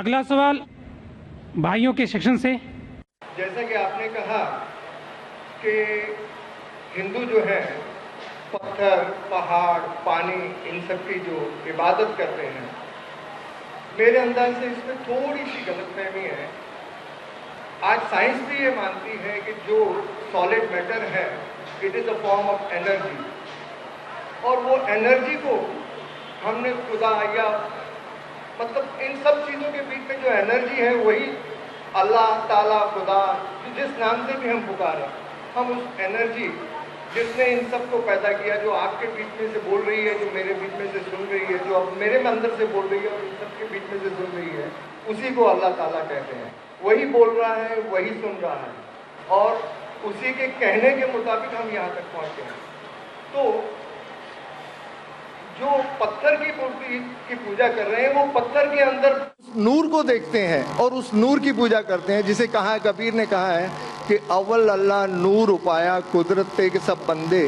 अगला सवाल भाइयों के सेक्शन से। जैसा कि आपने कहा कि हिंदू जो है पत्थर, पहाड़, पानी, इन सब की जो इबादत करते हैं, मेरे अंदाज से इसमें थोड़ी सी गलतफहमी है। आज साइंस भी ये मानती है कि जो सॉलिड मैटर है it is a form of energy, और वो एनर्जी को हमने खुदा या मतलब इन सब चीज़ों के बीच में जो एनर्जी है वही अल्लाह ताला, खुदा, जिस नाम से भी हम पुकारें, हम उस एनर्जी जिसने इन सब को पैदा किया, जो आपके बीच में से बोल रही है, जो मेरे बीच में से सुन रही है, जो अब मेरे में अंदर से बोल रही है और इन सब के बीच में से सुन रही है, उसी को अल्लाह ताला कहते हैं। वही बोल रहा है, वही सुन रहा है और उसी के कहने के मुताबिक हम यहाँ तक पहुँचे हैं। तो जो पत्थर की मूर्ति की पूजा कर रहे हैं वो पत्थर के अंदर नूर को देखते हैं और उस नूर की पूजा करते हैं, जिसे कहा है, कबीर ने कहा है कि अव्वल अल्लाह नूर उपाया कुदरत ते के सब बंदे,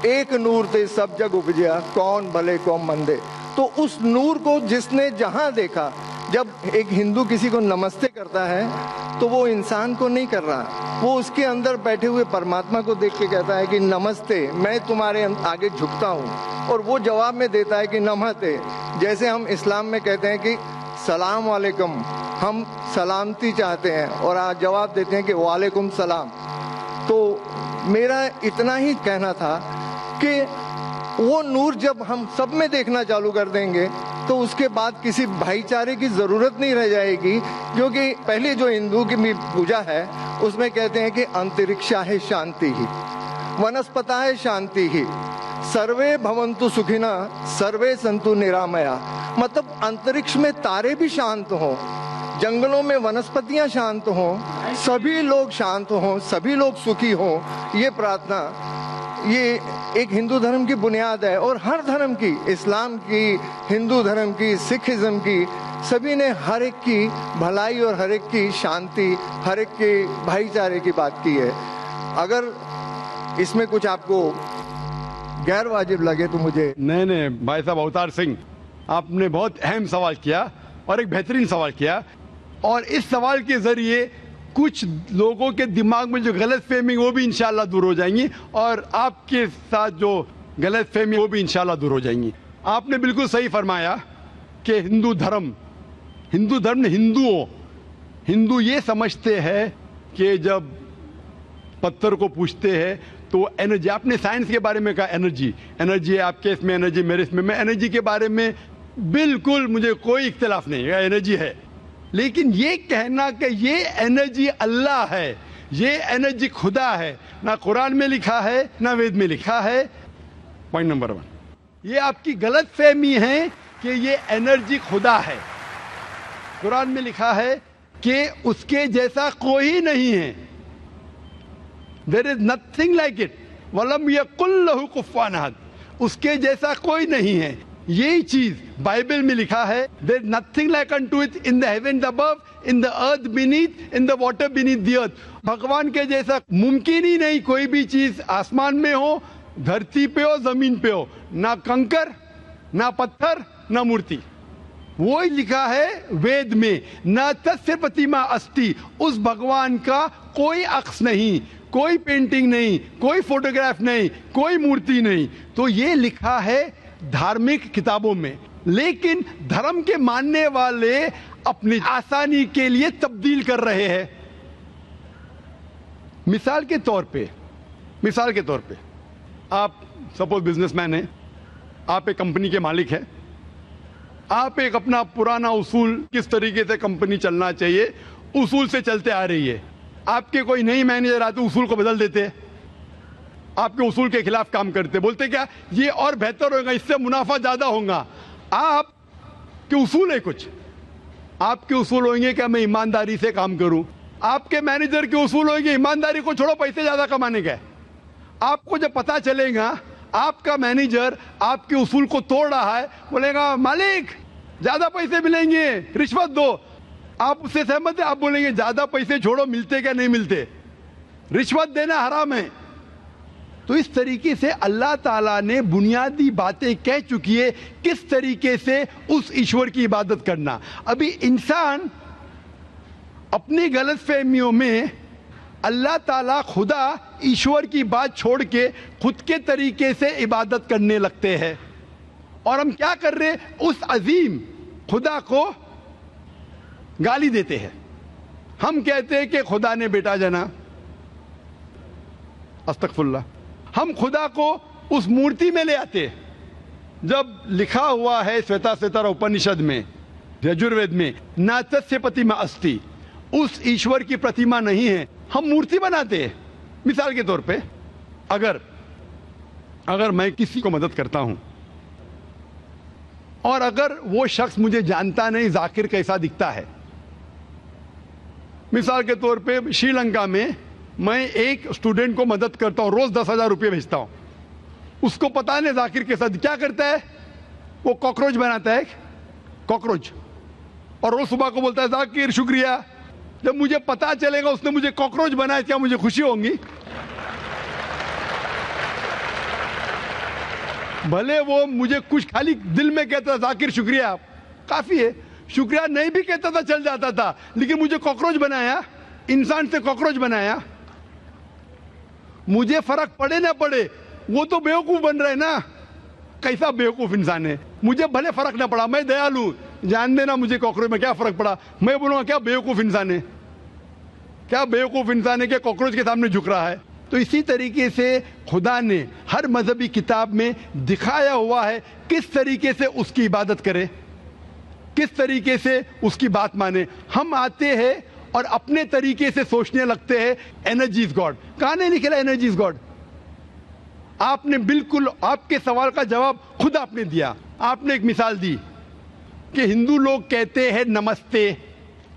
एक नूर ते सब जग उपजया कौन भले कौन मंदे। तो उस नूर को जिसने जहाँ देखा, जब एक हिंदू किसी को नमस्ते करता है तो वो इंसान को नहीं कर रहा, वो उसके अंदर बैठे हुए परमात्मा को देख के कहता है कि नमस्ते, मैं तुम्हारे आगे झुकता हूँ, और वो जवाब में देता है कि नमस्ते। जैसे हम इस्लाम में कहते हैं कि सलाम वालेकुम, हम सलामती चाहते हैं और आज जवाब देते हैं कि वालेकुम सलाम। तो मेरा इतना ही कहना था कि वो नूर जब हम सब में देखना चालू कर देंगे तो उसके बाद किसी भाईचारे की जरूरत नहीं रह जाएगी, क्योंकि पहले जो हिंदू की पूजा है उसमें कहते हैं कि अंतरिक्षा है शांति ही, वनस्पता है शांति ही, सर्वे भवन्तु सुखिना सर्वे संतु निरामया। मतलब अंतरिक्ष में तारे भी शांत हों, जंगलों में वनस्पतियां शांत हों, सभी लोग शांत हों, सभी लोग सुखी हों, ये प्रार्थना, ये एक हिंदू धर्म की बुनियाद है। और हर धर्म की, इस्लाम की, हिंदू धर्म की, सिखिज्म की, सभी ने हर एक की भलाई और हर एक की शांति, हर एक के भाईचारे की बात की है। अगर इसमें कुछ आपको गैर वाजिब लगे तो मुझे। नहीं भाई साहब अवतार सिंह, आपने बहुत अहम सवाल किया और एक बेहतरीन सवाल किया, और इस सवाल के जरिए कुछ लोगों के दिमाग में जो गलत फहमी वो भी इंशाल्लाह दूर हो जाएंगी, और आपके साथ जो गलत फहमी वो भी इंशाल्लाह दूर हो जाएंगी। आपने बिल्कुल सही फरमाया कि हिंदू धर्म ने हिंदू ये समझते हैं कि जब पत्थर को पूछते हैं तो एनर्जी, आपने साइंस के बारे में कहा एनर्जी है, आपके इसमें एनर्जी, मेरे इसमें, मैं एनर्जी के बारे में बिल्कुल मुझे कोई इख्तिलाफ नहीं है, एनर्जी है। लेकिन ये कहना कि ये एनर्जी अल्लाह है, ये एनर्जी खुदा है, ना कुरान में लिखा है ना वेद में लिखा है। पॉइंट नंबर 1, ये आपकी गलत फहमी है कि ये एनर्जी खुदा है। कुरान में लिखा है कि उसके जैसा कोई नहीं है, there is nothing like it, वलम यकुल लहू कुफुवन अहद, उसके जैसा कोई नहीं है। यही चीज बाइबल में लिखा है, there is nothing like unto it in the heaven above, in the earth beneath, in the water beneath the earth. भगवान के जैसा मुमकिन ही नहीं कोई भी चीज आसमान में हो, धरती पे हो, जमीन पे हो, ना कंकर, ना पत्थर, ना मूर्ति। वो ही लिखा है वेद में, न तस्य प्रतिमा अस्ति, उस भगवान का कोई अक्स नहीं, कोई पेंटिंग नहीं, कोई फोटोग्राफ नहीं, कोई मूर्ति नहीं। तो ये लिखा है धार्मिक किताबों में, लेकिन धर्म के मानने वाले अपनी आसानी के लिए तब्दील कर रहे हैं। मिसाल के तौर पे आप सपोज बिजनेसमैन हैं, आप एक कंपनी के मालिक हैं, आप एक अपना पुराना उसूल, किस तरीके से कंपनी चलना चाहिए, उसूल से चलते आ रही है। आपके कोई नई मैनेजर आते उसूल को बदल देते, आपके उसूल के खिलाफ काम करते, बोलते क्या ये और बेहतर होगा, इससे मुनाफा ज्यादा होगा। आपके उसूल है कुछ, आपके उसूल होंगे कि मैं ईमानदारी से काम करूं, आपके मैनेजर के उसूल होंगे ईमानदारी को छोड़ो, पैसे ज्यादा कमाने का। आपको जब पता चलेगा आपका मैनेजर आपके उसूल को तोड़ रहा है, बोलेगा मालिक ज्यादा पैसे मिलेंगे, रिश्वत दो, आप उससे सहमत है? आप बोलेंगे ज्यादा पैसे छोड़ो, मिलते क्या नहीं मिलते, रिश्वत देना हराम है। तो इस तरीके से अल्लाह ताला ने बुनियादी बातें कह चुकी है किस तरीके से उस ईश्वर की इबादत करना। अभी इंसान अपनी गलतफहमियों में अल्लाह ताला खुदा ईश्वर की बात छोड़ के खुद के तरीके से इबादत करने लगते हैं। और हम क्या कर रहे, उस अजीम खुदा को गाली देते हैं। हम कहते हैं कि खुदा ने बेटा जना, अस्तगफुरुल्लाह। हम खुदा को उस मूर्ति में ले आते, जब लिखा हुआ है श्वेताश्वेतर उपनिषद में, यजुर्वेद में, नातस्य प्रतिमा अस्ति, उस ईश्वर की प्रतिमा नहीं है, हम मूर्ति बनाते हैं। मिसाल के तौर पे अगर मैं किसी को मदद करता हूं और अगर वो शख्स मुझे जानता नहीं जाकिर कैसा दिखता है, मिसाल के तौर पे श्रीलंका में मैं एक स्टूडेंट को मदद करता हूं, रोज 10,000 रुपये भेजता हूं, उसको पता नहीं जाकिर के साथ क्या करता है, वो कॉकरोच बनाता है, कॉकरोच, और रोज सुबह को बोलता है जाकिर शुक्रिया। जब मुझे पता चलेगा उसने मुझे कॉकरोच बनाया, क्या मुझे खुशी होगी? भले वो मुझे कुछ खाली दिल में कहता जाकिर शुक्रिया, काफी है, शुक्रिया नहीं भी कहता था चल जाता था, लेकिन मुझे कॉकरोच बनाया, इंसान से कॉकरोच बनाया। मुझे फर्क पड़े ना पड़े, वो तो बेवकूफ बन रहे ना, कैसा बेवकूफ इंसान है। मुझे भले फर्क ना पड़ा, मैं दयालु, जान देना मुझे कॉकरोच में क्या फर्क पड़ा, मैं बोलूंगा क्या बेवकूफ इंसान है, क्या बेवकूफ इंसान है कि कॉकरोच के सामने झुक रहा है। तो इसी तरीके से खुदा ने हर मजहबी किताब में दिखाया हुआ है किस तरीके से उसकी इबादत करे, किस तरीके से उसकी बात माने। हम आते हैं और अपने तरीके से सोचने लगते हैं एनर्जी इज गॉड। कहां नहीं लिखा एनर्जी इज गॉड? आपने बिल्कुल आपके सवाल का जवाब खुद आपने दिया। आपने एक मिसाल दी कि हिंदू लोग कहते हैं नमस्ते।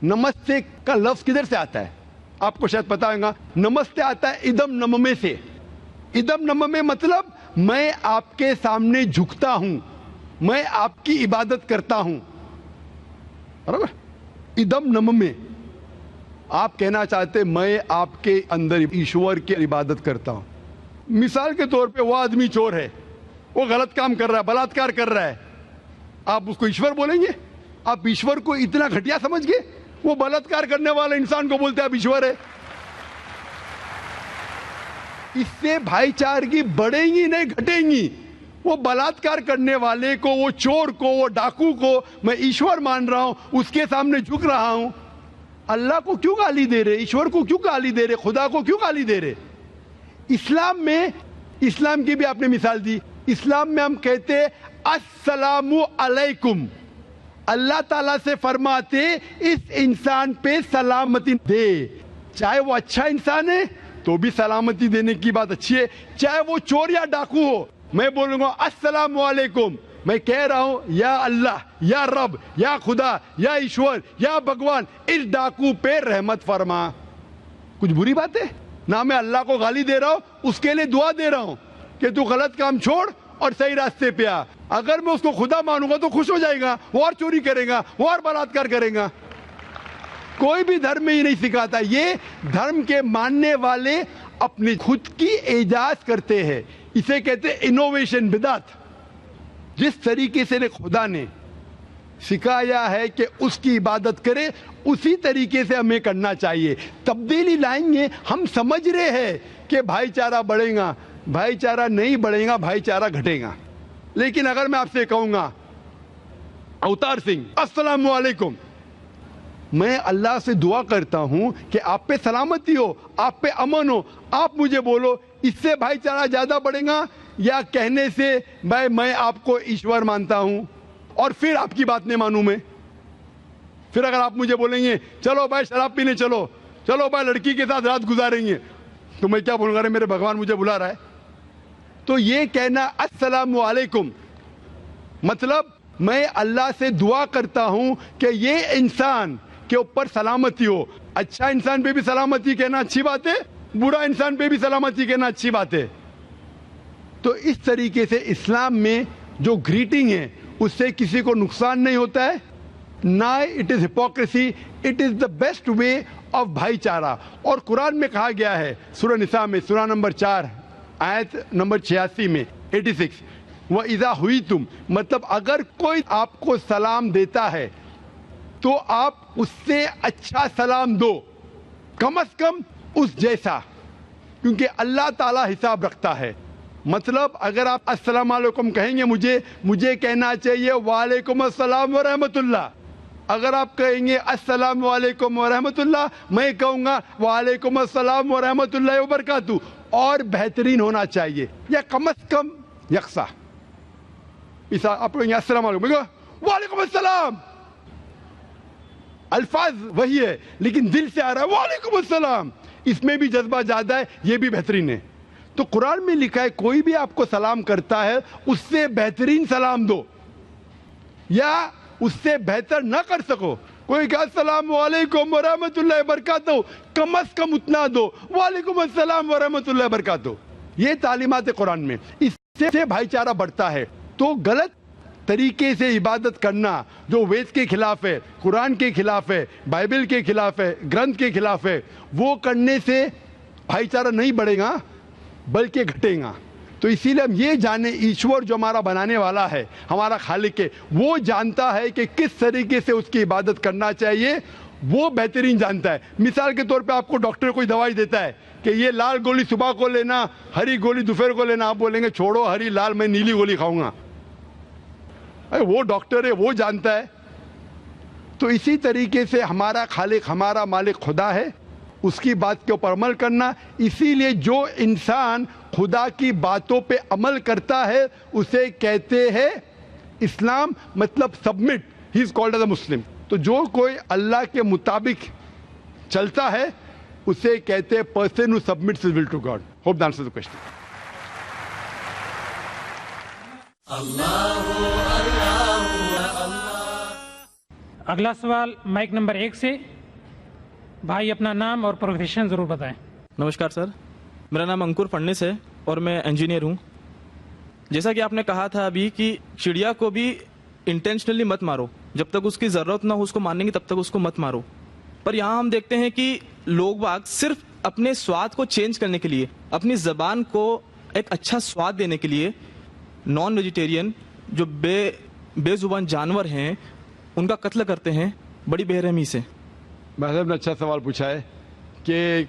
नमस्ते का लफ्ज किधर से आता है आपको शायद पता होगा। नमस्ते आता है इदम नममे से। इदम नममे मतलब मैं आपके सामने झुकता हूं, मैं आपकी इबादत करता हूं, बराबर। इदम नममे आप कहना चाहते मैं आपके अंदर ईश्वर की इबादत करता हूं। मिसाल के तौर पे वो आदमी चोर है, वो गलत काम कर रहा है, बलात्कार कर रहा है, आप उसको ईश्वर बोलेंगे? आप ईश्वर को इतना घटिया समझ गए? वो बलात्कार करने वाले इंसान को बोलते आप ईश्वर है। इससे भाईचारगी बढ़ेगी नहीं घटेगी। वो बलात्कार करने वाले को, वो चोर को, वो डाकू को मैं ईश्वर मान रहा हूं, उसके सामने झुक रहा हूं। अल्लाह को क्यों गाली दे रहे, ईश्वर को क्यों गाली दे रहे, खुदा को क्यों गाली दे रहे? इस्लाम में, इस्लाम की भी आपने मिसाल दी, इस्लाम में हम कहते अस्सलामु अलैकुम। अल्लाह ताला से फरमाते इस इंसान पे सलामती दे, चाहे वो अच्छा इंसान है तो भी सलामती देने की बात अच्छी है, चाहे वो चोर या डाकू हो। मैं बोलूंगा अस्सलामु अलैकुम, मैं कह रहा हूं या अल्लाह, या रब, या खुदा, या ईश्वर, या भगवान, इस डाकू पे रहमत फरमा। कुछ बुरी बात है ना? मैं अल्लाह को गाली दे रहा हूं, उसके लिए दुआ दे रहा हूं कि तू गलत काम छोड़ और सही रास्ते पे आ। अगर मैं उसको खुदा मानूंगा तो खुश हो जाएगा, वो और चोरी करेगा, वो और बलात्कार करेगा। कोई भी धर्म में ही नहीं सिखाता। ये धर्म के मानने वाले अपनी खुद की इजाज करते हैं, इसे कहते हैं इनोवेशन, बिदात। जिस तरीके से खुदा ने सिखाया है कि उसकी इबादत करे, उसी तरीके से हमें करना चाहिए। तब्दीली लाएंगे। हम समझ रहे हैं कि भाईचारा बढ़ेगा, भाईचारा नहीं बढ़ेगा, भाईचारा घटेगा। लेकिन अगर मैं आपसे कहूंगा अवतार सिंह अस्सलाम वालेकुम, मैं अल्लाह से दुआ करता हूं कि आप पे सलामती हो, आप पे अमन हो, आप मुझे बोलो इससे भाईचारा ज्यादा बढ़ेगा या कहने से भाई मैं आपको ईश्वर मानता हूं और फिर आपकी बात नहीं मानूं मैं? फिर अगर आप मुझे बोलेंगे चलो भाई शराब पीने चलो, चलो भाई लड़की के साथ रात गुजारेंगे, तो मैं क्या बोलूंगा? अरे मेरे भगवान मुझे बुला रहा है। तो ये कहना अस्सलाम वालेकुम मतलब मैं अल्लाह से दुआ करता हूं कि ये इंसान के ऊपर सलामती हो। अच्छा इंसान पे भी सलामती कहना अच्छी बात है, बुरा इंसान पे भी सलामती कहना अच्छी बात है। तो इस तरीके से इस्लाम में जो ग्रीटिंग है उससे किसी को नुकसान नहीं होता है, ना it is hypocrisy, it is the best way of भाईचारा। और कुरान में कहा गया है सूरह निसा में सूरह नंबर 4 आयत नंबर 86 में 86, वह इज़ा हुई तुम, मतलब अगर कोई आपको सलाम देता है तो आप उससे अच्छा सलाम दो, कम से कम उस जैसा, क्योंकि अल्लाह ताला हिसाब रखता है। मतलब अगर आप अस्सलाम वालेकुम कहेंगे, मुझे कहना चाहिए वालेकुम अस्सलाम व रहमतुल्लाह। अगर आप कहेंगे अस्सलाम वालेकुम व रहमतुल्लाह, मैं कहूँगा वालेकुम अस्सलाम व रहमतुल्लाह व बरकातहू, और बेहतरीन होना चाहिए, या कम से कम यकसा। इसा आप कहेंगे अस्सलाम वालेकुम, वालेकुम अस्सलाम, अल्फाज वही है लेकिन दिल से आ रहा है वालेकुम अस्सलाम, इसमें भी जज्बा ज्यादा है, ये भी बेहतरीन है। तो कुरान में लिखा है कोई भी आपको सलाम करता है उससे बेहतरीन सलाम दो, या उससे बेहतर ना कर सको, कोई कहा अस्सलाम वालेकुम व रहमतुल्लाहि व बरकातहू, कम से कम उतना दो, वालेकुम अस्सलाम व रहमतुल्लाहि व बरकातहू। ये तालीमात है कुरान में, इससे भाईचारा बढ़ता है। तो गलत तरीके से इबादत करना जो वेद के खिलाफ है, कुरान के खिलाफ है, बाइबल के खिलाफ है, ग्रंथ के खिलाफ है, वो करने से भाईचारा नहीं बढ़ेगा बल्कि घटेगा। तो इसीलिए हम ये जाने ईश्वर जो हमारा बनाने वाला है, हमारा खालिक है, वो जानता है कि किस तरीके से उसकी इबादत करना चाहिए, वो बेहतरीन जानता है। मिसाल के तौर पे आपको डॉक्टर कोई दवाई देता है कि ये लाल गोली सुबह को लेना, हरी गोली दोपहर को लेना, आप बोलेंगे छोड़ो हरी लाल, मैं नीली गोली खाऊंगा। अरे वो डॉक्टर है, वो जानता है। तो इसी तरीके से हमारा खालिक, हमारा मालिक खुदा है, उसकी बात के ऊपर अमल करना। इसीलिए जो इंसान खुदा की बातों पे अमल करता है उसे कहते हैं इस्लाम, मतलब submit, he is called as a Muslim. तो जो कोई अल्लाह के मुताबिक चलता है उसे कहते हैं person who submits his will to God. Hope that answers the question. अगला सवाल माइक नंबर 1 से। भाई अपना नाम और प्रोफेशन जरूर बताएं। नमस्कार सर, मेरा नाम अंकुर फडणिस है और मैं इंजीनियर हूँ। जैसा कि आपने कहा था अभी कि चिड़िया को भी इंटेंशनली मत मारो, जब तक उसकी ज़रूरत ना हो उसको मारने की तब तक उसको मत मारो। पर यहाँ हम देखते हैं कि लोग बाग सिर्फ अपने स्वाद को चेंज करने के लिए, अपनी ज़बान को एक अच्छा स्वाद देने के लिए नॉन वेजिटेरियन जो बेजुबान जानवर हैं उनका कत्ल करते हैं बड़ी बेरहमी से। भाई साहब ने अच्छा सवाल पूछा है कि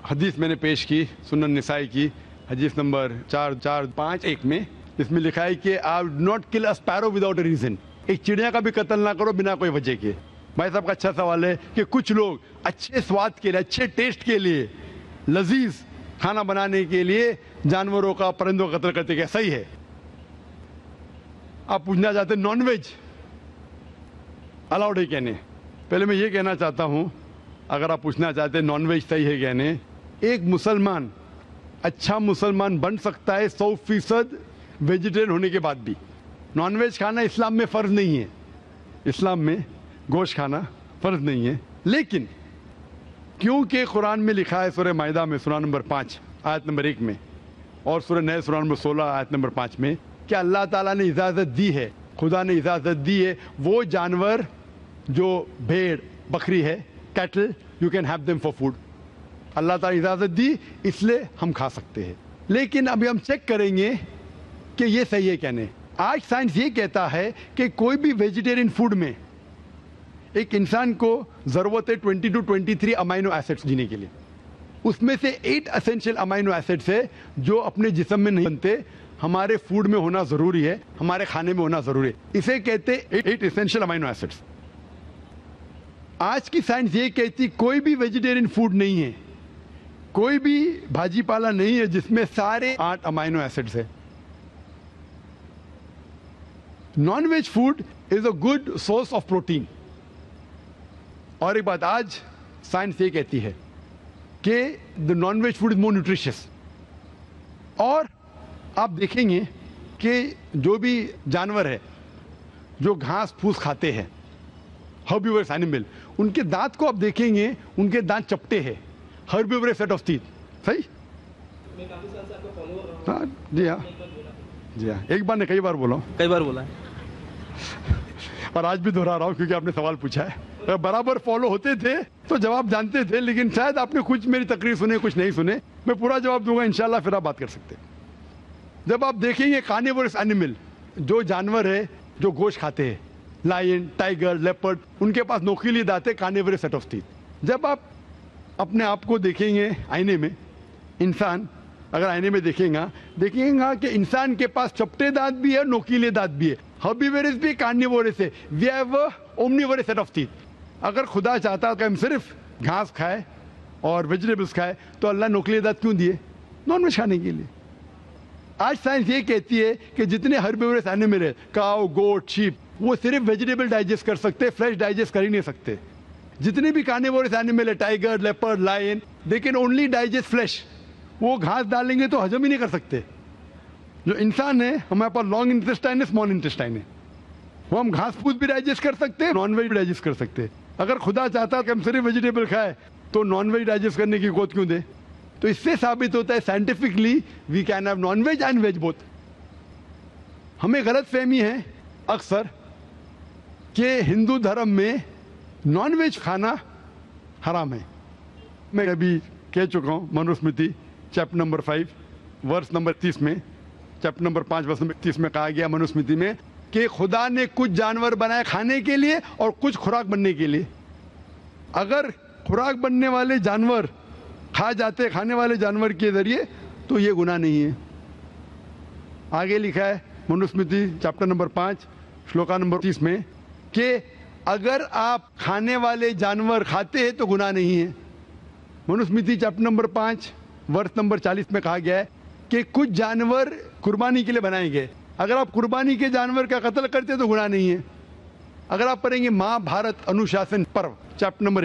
हदीस मैंने पेश की सुनन निसाई की हदीस नंबर 4451 में, इसमें लिखा है कि आप not kill a sparrow without a reason, एक चिड़िया का भी कत्ल ना करो बिना कोई वजह के। भाई साहब का अच्छा सवाल है कि कुछ लोग अच्छे स्वाद के लिए, अच्छे टेस्ट के लिए, लजीज खाना बनाने के लिए जानवरों का, परिंदों का कत्ल करते, क्या सही है? आप पूछना चाहते नॉन वेज अलाउड है कहने, पहले मैं ये कहना चाहता हूं, अगर आप पूछना चाहते हैं नॉन वेज सही है कहने, एक मुसलमान अच्छा मुसलमान बन सकता है 100% वेजिटेरियन होने के बाद भी। नॉन वेज खाना इस्लाम में फ़र्ज नहीं है, इस्लाम में गोश्त खाना फ़र्ज नहीं है, लेकिन क्योंकि कुरान में लिखा है सूरह माइदा में सूरह नंबर 5 आयत नंबर 1 में और सूरह नए सूरह नंबर 16 आयत नंबर 5 में कि अल्लाह ताला ने इजाज़त दी है, खुदा ने इजाज़त दी है, वो जानवर जो भेड़ बकरी है, cattle, you can have them for food, Allah ताला इजाज़त दी इसलिए हम खा सकते हैं। लेकिन अभी हम चेक करेंगे कि ये सही है कहने। आज साइंस ये कहता है कि कोई भी वेजिटेरियन फूड में एक इंसान को ज़रूरत है 20 to 23 अमाइनो एसिड्स जीने के लिए, उसमें से 8 एसेंशियल अमाइनो एसिड्स है जो अपने जिस्म में नहीं बनते, हमारे फूड में होना ज़रूरी है, हमारे खाने में होना ज़रूरी है, इसे कहते 8 एसेंशियल अमाइनो एसिड्स। आज की साइंस ये कहती कोई भी वेजिटेरियन फूड नहीं है, कोई भी भाजी पाला नहीं है जिसमें सारे 8 अमाइनो एसिड्स है। Non veg food is a good source of protein. और एक बात, आज साइंस ये कहती है कि the non veg food is more nutritious. और आप देखेंगे कि जो भी जानवर है जो घास फूस खाते हैं हर्बिवरस एनिमल, उनके दांत को आप देखेंगे, उनके दांत चपटे हैं, हर्बिवरस सेट ऑफ टीथ। सही? हाँ जी, हाँ जी, हाँ। एक बार ने कई बार बोला हूँ, कई बार बोला है और आज भी दोहरा रहा हूँ क्योंकि आपने सवाल पूछा है। अगर बराबर फॉलो होते थे तो जवाब जानते थे, लेकिन शायद आपने कुछ मेरी तकरीर सुने, कुछ नहीं सुने। मैं पूरा जवाब दूंगा इंशाल्लाह, फिर आप बात कर सकते हैं। जब आप देखेंगे कार्निवोरस एनिमल, जो जानवर है जो गोश्त खाते हैं, लायन, टाइगर, लेपर्ड, उनके पास नोकीले दांत है, कार्निवोरस सेट ऑफ टीथ। जब आप अपने आप को देखेंगे आईने में, इंसान अगर आईने में देखेंगे कि इंसान के पास चपटे दांत भी है, नोकीले दांत भी है। हर्बिवोरस भी कार्निवोरस है। We have omnivorous set of teeth. अगर खुदा चाहता कि हम सिर्फ घास खाए और वेजिटेबल्स खाए तो अल्लाह नोकीले दांत क्यों दिए? नॉनवेज खाने के लिए। आज साइंस ये कहती है कि जितने हर्बिवोरस एनिमल है, काऊ, गोट, शीप, वो सिर्फ वेजिटेबल डाइजेस्ट कर सकते, फ्रेश डाइजेस्ट कर ही नहीं सकते। जितने भी कार्निवोरस एनिमल है, tiger, leopard, lion, they can only digest flesh. वो घास डालेंगे तो हजम ही नहीं कर सकते। जो इंसान है, हमारे पास लॉन्ग इंटेस्टाइन है, स्मॉल इंटेस्टाइन है। वो हम घास फूस भी डाइजेस्ट कर सकते हैं, नॉन वेज भी डाइजेस्ट कर सकते हैं। अगर खुदा चाहता कि हम सिर्फ वेजिटेबल खाए तो नॉन वेज डाइजेस्ट करने की गोद क्यों दे? तो इससे साबित होता है scientifically we can have non veg and veg both. हमें गलत फहमी है अक्सर कि हिंदू धर्म में नॉन वेज खाना हराम है। मैं अभी कह चुका हूँ Manusmriti chapter number 5 verse number 30 में, चैप्टर नंबर 5 वर्स नंबर 30 में कहा गया मनुस्मृति में कि खुदा ने कुछ जानवर बनाए खाने के लिए और कुछ खुराक बनने के लिए। अगर खुराक बनने वाले जानवर खा जाते खाने वाले जानवर के जरिए तो ये गुनाह नहीं है। आगे लिखा है Manusmriti chapter number 5 shloka number 30 में कि अगर आप खाने वाले जानवर खाते हैं तो गुनाह नहीं है। मनुस्मृति चैप्टर नंबर 5 वर्ष नंबर 40 में कहा गया है कि कुछ जानवर कुर्बानी के लिए बनाए गए। अगर आप कुर्बानी के जानवर का कत्ल करते तो गुनाह नहीं है। अगर आप पढ़ेंगे महाभारत अनुशासन पर्व चैप्टर नंबर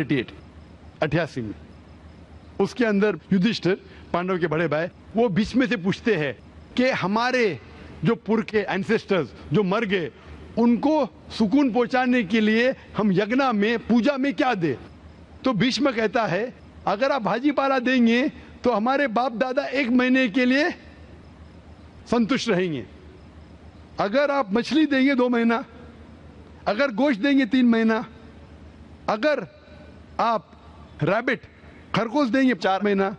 88 में, उसके अंदर युधिष्ठिर, पांडव के बड़े भाई, वो बीच में से पूछते हैं कि हमारे जो पुरखे एंसेस्टर्स जो मर गए उनको सुकून पहुंचाने के लिए हम यज्ञ में, पूजा में क्या दे? तो भीष्म कहता है अगर आप भाजी पाला देंगे तो हमारे बाप दादा 1 महीने के लिए संतुष्ट रहेंगे। अगर आप मछली देंगे 2 महीना, अगर गोश्त देंगे 3 महीना, अगर आप रैबिट खरगोश देंगे 4 महीना,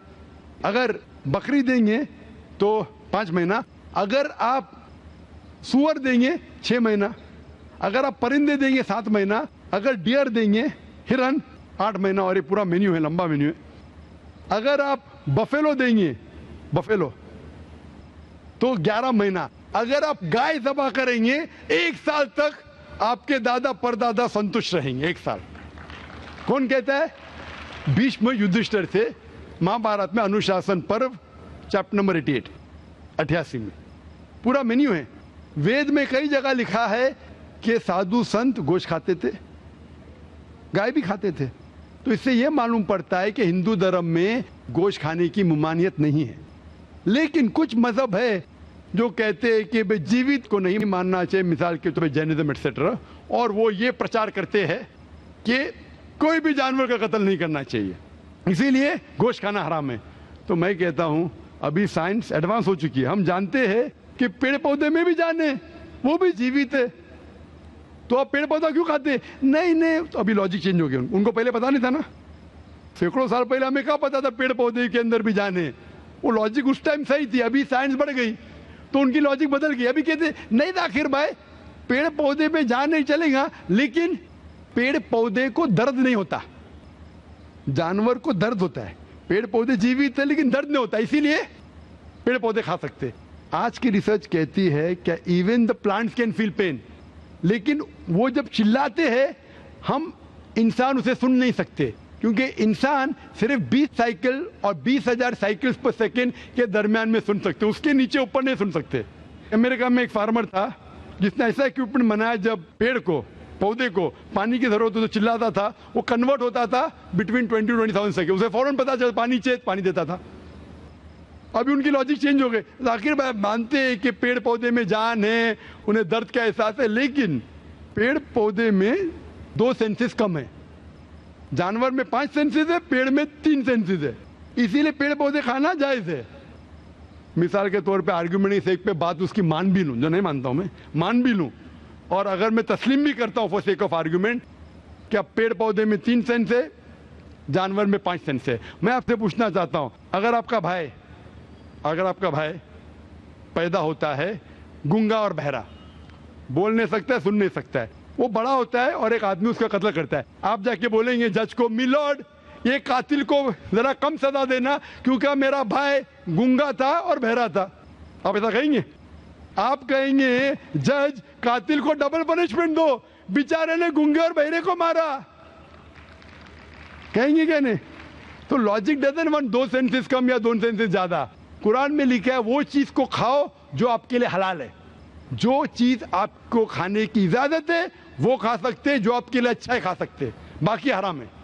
अगर बकरी देंगे तो 5 महीना, अगर आप सुअर देंगे 6 महीना, अगर आप परिंदे देंगे 7 महीना, अगर डियर देंगे, हिरन 8 महीना। और ये पूरा मेन्यू है, लंबा मेन्यू है। अगर आप बफेलो देंगे, बफेलो, तो 11 महीना। अगर आप गाय ज़बह करेंगे 1 साल तक आपके दादा परदादा संतुष्ट रहेंगे। 1 साल। कौन कहता है? भीष्म युधिष्ठिर से महाभारत में अनुशासन पर्व चैप्टर नंबर 88 में पूरा मेन्यू है। वेद में कई जगह लिखा है कि साधु संत गोश्त खाते थे, गाय भी खाते थे। तो इससे यह मालूम पड़ता है कि हिंदू धर्म में गोश्त खाने की ममानियत नहीं है। लेकिन कुछ मजहब है जो कहते हैं कि भाई जीवित को नहीं मानना चाहिए, मिसाल के तौर पर जैनिज्म एक्सेट्रा, और वो ये प्रचार करते हैं कि कोई भी जानवर का कत्ल नहीं करना चाहिए, इसीलिए गोश्त खाना हराम है। तो मैं कहता हूं अभी साइंस एडवांस हो चुकी है। हम जानते हैं कि पेड़ पौधे में भी जान है, वो भी जीवित है, तो आप पेड़ पौधा क्यों खाते? नहीं, तो अभी लॉजिक चेंज हो गया। उनको पहले पता नहीं था ना, सैकड़ों साल पहले हमें क्या पता था पेड़ पौधे के अंदर भी जान है? वो लॉजिक उस टाइम सही थी, अभी साइंस बढ़ गई तो उनकी लॉजिक बदल गई। अभी कहते नहीं था आखिर भाई पेड़ पौधे में जान नहीं चलेगा, लेकिन पेड़ पौधे को दर्द नहीं होता, जानवर को दर्द होता है। पेड़ पौधे जीवित है लेकिन दर्द नहीं होता, इसीलिए पेड़ पौधे खा सकते। आज की रिसर्च कहती है क्या even the plants can feel pain, लेकिन वो जब चिल्लाते हैं हम इंसान उसे सुन नहीं सकते, क्योंकि इंसान सिर्फ 20 साइकिल और 20,000 साइकिल्स पर सेकेंड के दरमियान में सुन सकते, उसके नीचे ऊपर नहीं सुन सकते। अमेरिका में एक फार्मर था जिसने ऐसा इक्विपमेंट बनाया, जब पेड़ को, पौधे को पानी की जरूरत हो तो चिल्लाता था, वो कन्वर्ट होता था बिटवीन 20 to 20,000 सेकेंड, उसे फौरन पता चल पानी चाहिए, पानी देता था। अभी उनकी लॉजिक चेंज हो गई। आखिर मानते हैं कि पेड़ पौधे में जान है, उन्हें दर्द का एहसास है, लेकिन पेड़ पौधे में 2 सेंसेस कम है। जानवर में 5 सेंसेस है, पेड़ में 3 सेंसेस है, इसीलिए पेड़ पौधे खाना जायज है। मिसाल के तौर पे आर्ग्यूमेंट से एक पे बात उसकी मान भी लूं, जो नहीं मानता हूं मैं, मान भी लूं, और अगर मैं तस्लीम भी करता हूं फॉर सेक ऑफ आर्ग्यूमेंट क्या पेड़ पौधे में 3 सेंस है, जानवर में 5 सेंस है, मैं आपसे पूछना चाहता हूं, अगर आपका भाई पैदा होता है गूंगा और बहरा, बोल नहीं सकता है, सुन नहीं सकता है, वो बड़ा होता है और एक आदमी उसका कत्ल करता है, आप जाके बोलेंगे जज को, मिलॉर्ड ये कातिल को जरा कम सजा देना क्योंकि मेरा भाई गूंगा था और बहरा था, आप ऐसा कहेंगे? आप कहेंगे जज कातिल को डबल पनिशमेंट दो, बेचारे ने गूंगे और बहरे को मारा, कहेंगे क्या नहीं? तो लॉजिक डजंट वांट 2 सेंसेस कम या 2 सेंसेस ज्यादा। कुरान में लिखा है वो चीज को खाओ जो आपके लिए हलाल है, जो चीज आपको खाने की इजाजत है वो खा सकते हैं, जो आपके लिए अच्छा है खा सकते हैं, बाकी हराम है।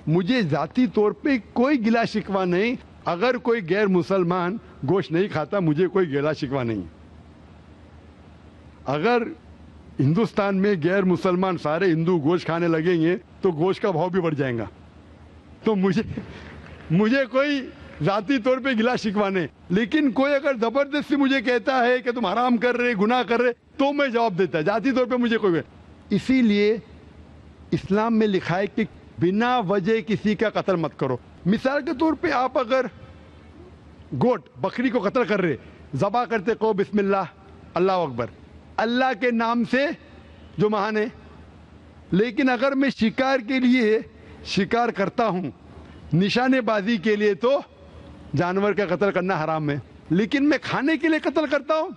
मुझे जाती तौर पे कोई गिला शिकवा नहीं, अगर कोई गैर मुसलमान गोश्त नहीं खाता मुझे कोई गिला शिकवा नहीं। अगर हिंदुस्तान में गैर मुसलमान सारे हिंदू गोश्त खाने लगेंगे तो गोश्त का भाव भी बढ़ जाएगा, तो मुझे कोई जाती तौर पे गिला शिकवा नहीं। लेकिन कोई अगर जबरदस्ती मुझे कहता है कि तुम हराम कर रहे, गुनाह कर रहे, तो मैं जवाब देता, जाती तौर पे मुझे कोई। इसीलिए इस्लाम में लिखा है कि बिना वजह किसी का कत्ल मत करो। मिसाल के तौर पे आप अगर गोट बकरी को कत्ल कर रहे, ज़बा करते कहो बिस्मिल्लाह अल्लाह अकबर, अल्लाह के नाम से जो महान है। लेकिन अगर मैं शिकार के लिए शिकार करता हूं, निशानेबाजी के लिए, तो जानवर का कत्ल करना हराम है। लेकिन मैं खाने के लिए कत्ल करता हूं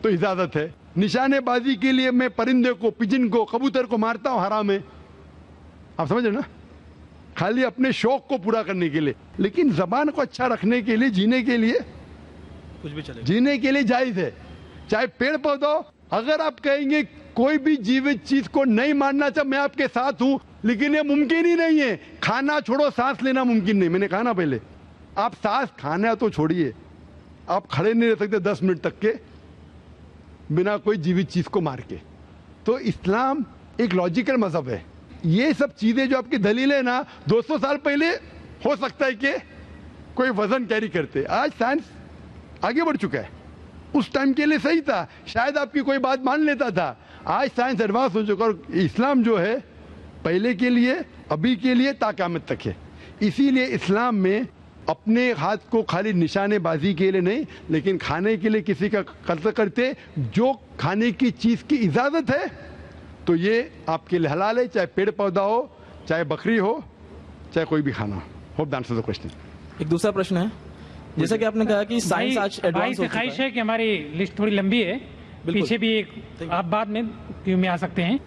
तो इजाजत है। निशानेबाजी के लिए मैं परिंदे को, पिजन को, कबूतर को मारता हूं, हराम है। आप समझ रहे ना, खाली अपने शौक को पूरा करने के लिए। लेकिन जबान को अच्छा रखने के लिए, जीने के लिए, कुछ भी चलेगा, जीने के लिए जायज है। चाहे पेड़ पौधा, अगर आप कहेंगे कोई भी जीवित चीज को नहीं मारना चाहिए, मैं आपके साथ हूं, लेकिन ये मुमकिन ही नहीं है। खाना छोड़ो, सांस लेना मुमकिन नहीं। मैंने कहा ना पहले, आप सांस खाना तो छोड़िए, आप खड़े नहीं रह सकते 10 मिनट तक के बिना कोई जीवित चीज को मार के। तो इस्लाम एक लॉजिकल मजहब है। ये सब चीजें जो आपकी दलील है ना, 200 साल पहले हो सकता है कि कोई वजन कैरी करते, आज साइंस आगे बढ़ चुका है। उस टाइम के लिए सही था, शायद आपकी कोई बात मान लेता था। आज साइंस एडवांस हो चुका और इस्लाम जो है पहले के लिए, अभी के लिए, ता क़यामत तक है। इसीलिए इस्लाम में अपने हाथ को खाली निशानेबाजी के लिए नहीं, लेकिन खाने के लिए किसी का कत्ल करते, जो खाने की चीज की इजाजत है तो ये आपके लिए हलाल है, चाहे पेड़ पौधा हो, चाहे बकरी हो, चाहे कोई भी खाना हो। Hope that answers the question. एक दूसरा प्रश्न है, जैसा कि आपने कहा कि साइंस आज एडवांस हो चुका ख्वाहिश है कि हमारी लिस्ट थोड़ी लंबी है, पीछे भी एक आप बाद में क्यों में आ सकते हैं।